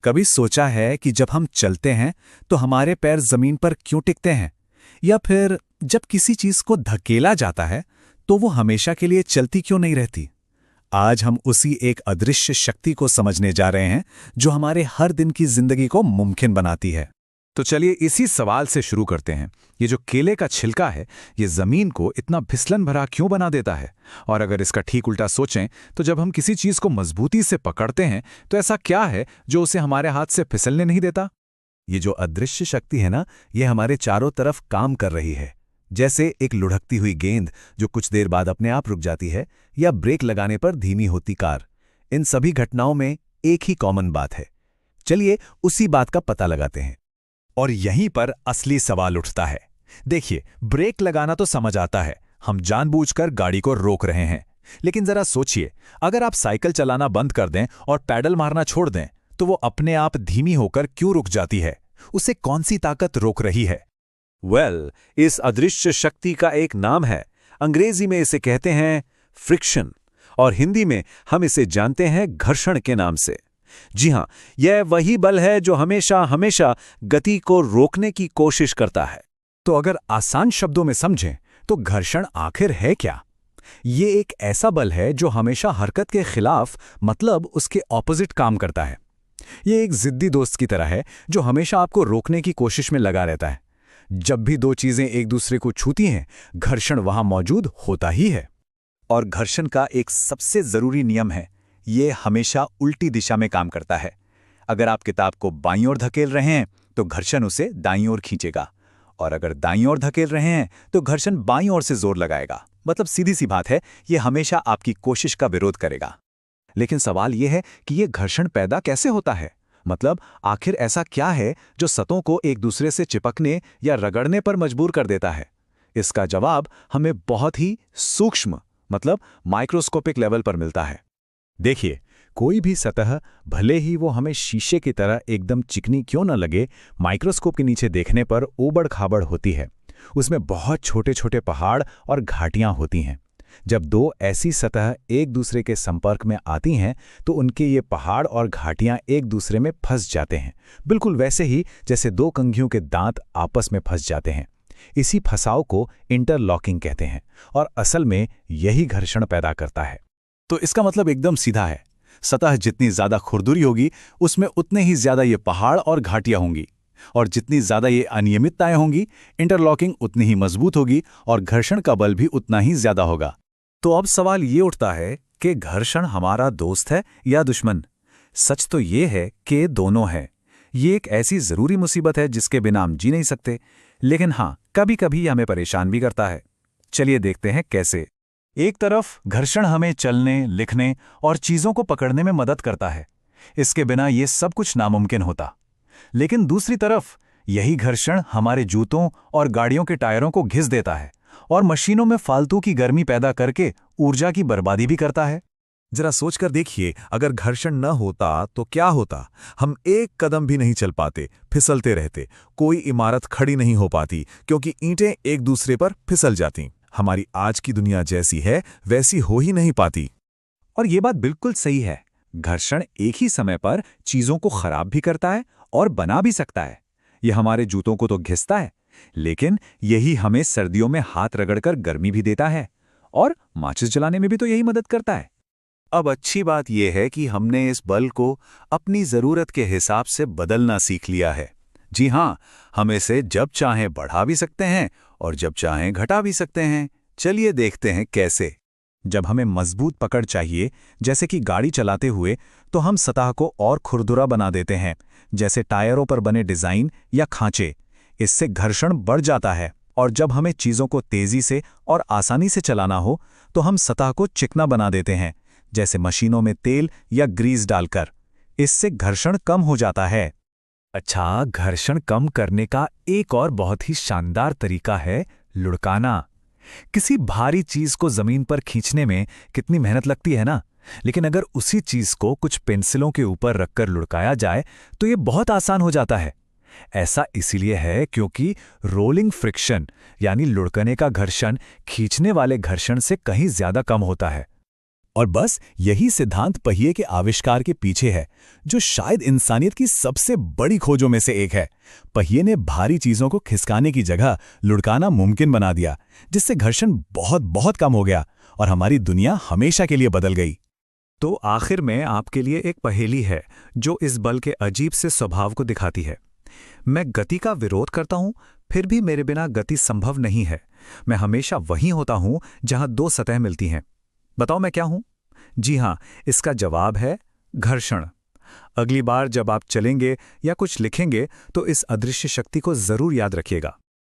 कभी सोचा है कि जब हम चलते हैं तो हमारे पैर जमीन पर क्यों टिकते हैं? या फिर जब किसी चीज को धकेला जाता है तो वो हमेशा के लिए चलती क्यों नहीं रहती? आज हम उसी एक अदृश्य शक्ति को समझने जा रहे हैं जो हमारे हर दिन की जिंदगी को मुमकिन बनाती है। तो चलिए इसी सवाल से शुरू करते हैं। ये जो केले का छिलका है, ये जमीन को इतना फिसलन भरा क्यों बना देता है? और अगर इसका ठीक उल्टा सोचें तो जब हम किसी चीज को मजबूती से पकड़ते हैं तो ऐसा क्या है जो उसे हमारे हाथ से फिसलने नहीं देता? ये जो अदृश्य शक्ति है ना, ये हमारे चारों तरफ काम कर रही है। जैसे एक लुढ़कती हुई गेंद जो कुछ देर बाद अपने आप रुक जाती है, या ब्रेक लगाने पर धीमी होती कार। इन सभी घटनाओं में एक ही कॉमन बात है। चलिए उसी बात का पता लगाते हैं। और यहीं पर असली सवाल उठता है। देखिए, ब्रेक लगाना तो समझ आता है, हम जानबूझकर गाड़ी को रोक रहे हैं। लेकिन जरा सोचिए, अगर आप साइकिल चलाना बंद कर दें और पैडल मारना छोड़ दें तो वो अपने आप धीमी होकर क्यों रुक जाती है? उसे कौन सी ताकत रोक रही है? इस अदृश्य शक्ति का एक नाम है। अंग्रेजी में इसे कहते हैं फ्रिक्शन, और हिंदी में हम इसे जानते हैं घर्षण के नाम से। जी हां, यह वही बल है जो हमेशा हमेशा गति को रोकने की कोशिश करता है। तो अगर आसान शब्दों में समझें तो घर्षण आखिर है क्या? ये एक ऐसा बल है जो हमेशा हरकत के खिलाफ, मतलब उसके ऑपोजिट काम करता है। ये एक जिद्दी दोस्त की तरह है जो हमेशा आपको रोकने की कोशिश में लगा रहता है। जब भी दो चीजें एक दूसरे को छूती हैं, घर्षण वहां मौजूद होता ही है। और घर्षण का एक सबसे जरूरी नियम है, ये हमेशा उल्टी दिशा में काम करता है। अगर आप किताब को बाईं ओर धकेल रहे हैं तो घर्षण उसे दाईं ओर खींचेगा, और अगर दाईं ओर धकेल रहे हैं तो घर्षण बाईं ओर से जोर लगाएगा। मतलब सीधी सी बात है, ये हमेशा आपकी कोशिश का विरोध करेगा। लेकिन सवाल यह है कि ये घर्षण पैदा कैसे होता है? मतलब आखिर ऐसा क्या है जो सतहों को एक दूसरे से चिपकने या रगड़ने पर मजबूर कर देता है? इसका जवाब हमें बहुत ही सूक्ष्म, मतलब माइक्रोस्कोपिक लेवल पर मिलता है। देखिए, कोई भी सतह, भले ही वो हमें शीशे की तरह एकदम चिकनी क्यों न लगे, माइक्रोस्कोप के नीचे देखने पर ऊबड़ खाबड़ होती है। उसमें बहुत छोटे छोटे पहाड़ और घाटियां होती हैं। जब दो ऐसी सतह एक दूसरे के संपर्क में आती हैं तो उनके ये पहाड़ और घाटियां एक दूसरे में फंस जाते हैं, बिल्कुल वैसे ही जैसे दो कंघियों के दांत आपस में फंस जाते हैं। इसी फंसाव को इंटरलॉकिंग कहते हैं, और असल में यही घर्षण पैदा करता है। तो इसका मतलब एकदम सीधा है, सतह जितनी ज्यादा खुरदुरी होगी उसमें उतने ही ज्यादा ये पहाड़ और घाटियां होंगी, और जितनी ज्यादा ये अनियमितताएं होंगी, इंटरलॉकिंग उतनी ही मजबूत होगी और घर्षण का बल भी उतना ही ज्यादा होगा। तो अब सवाल ये उठता है कि घर्षण हमारा दोस्त है या दुश्मन? सच तो ये है कि दोनों है। ये एक ऐसी जरूरी मुसीबत है जिसके बिना हम जी नहीं सकते, लेकिन हाँ, कभी कभी हमें परेशान भी करता है। चलिए देखते हैं कैसे। एक तरफ घर्षण हमें चलने, लिखने और चीजों को पकड़ने में मदद करता है। इसके बिना ये सब कुछ नामुमकिन होता। लेकिन दूसरी तरफ यही घर्षण हमारे जूतों और गाड़ियों के टायरों को घिस देता है और मशीनों में फालतू की गर्मी पैदा करके ऊर्जा की बर्बादी भी करता है। जरा सोचकर देखिए, अगर घर्षण न होता तो क्या होता? हम एक कदम भी नहीं चल पाते, फिसलते रहते। कोई इमारत खड़ी नहीं हो पाती क्योंकि ईंटें एक दूसरे पर फिसल जाती। हमारी आज की दुनिया जैसी है वैसी हो ही नहीं पाती। और ये बात बिल्कुल सही है। घर्षण एक ही समय पर चीजों को खराब भी करता है और बना भी सकता है। यह हमारे जूतों को तो घिसता है, लेकिन यही हमें सर्दियों में हाथ रगड़कर गर्मी भी देता है, और माचिस जलाने में भी तो यही मदद करता है। अब अच्छी बात यह है कि हमने इस बल को अपनी जरूरत के हिसाब से बदलना सीख लिया है। जी हां, हम इसे जब चाहें बढ़ा भी सकते हैं और जब चाहें घटा भी सकते हैं। चलिए देखते हैं कैसे। जब हमें मजबूत पकड़ चाहिए, जैसे कि गाड़ी चलाते हुए, तो हम सतह को और खुरदुरा बना देते हैं, जैसे टायरों पर बने डिजाइन या खांचे। इससे घर्षण बढ़ जाता है। और जब हमें चीजों को तेजी से और आसानी से चलाना हो तो हम सतह को चिकना बना देते हैं, जैसे मशीनों में तेल या ग्रीस डालकर। इससे घर्षण कम हो जाता है। अच्छा, घर्षण कम करने का एक और बहुत ही शानदार तरीका है लुढ़काना। किसी भारी चीज को जमीन पर खींचने में कितनी मेहनत लगती है ना, लेकिन अगर उसी चीज को कुछ पेंसिलों के ऊपर रखकर लुढ़काया जाए तो ये बहुत आसान हो जाता है। ऐसा इसीलिए है क्योंकि रोलिंग फ्रिक्शन यानी लुढ़कने का घर्षण खींचने वाले घर्षण से कहीं ज्यादा कम होता है। और बस यही सिद्धांत पहिए के आविष्कार के पीछे है, जो शायद इंसानियत की सबसे बड़ी खोजों में से एक है। पहिए ने भारी चीजों को खिसकाने की जगह लुढ़काना मुमकिन बना दिया, जिससे घर्षण बहुत बहुत कम हो गया और हमारी दुनिया हमेशा के लिए बदल गई। तो आखिर में आपके लिए एक पहेली है जो इस बल के अजीब से स्वभाव को दिखाती है। मैं गति का विरोध करता हूं, फिर भी मेरे बिना गति संभव नहीं है। मैं हमेशा वहीं होता हूं जहां दो सतह मिलती हैं। बताओ मैं क्या हूं? जी हां, इसका जवाब है घर्षण। अगली बार जब आप चलेंगे या कुछ लिखेंगे तो इस अदृश्य शक्ति को जरूर याद रखिएगा।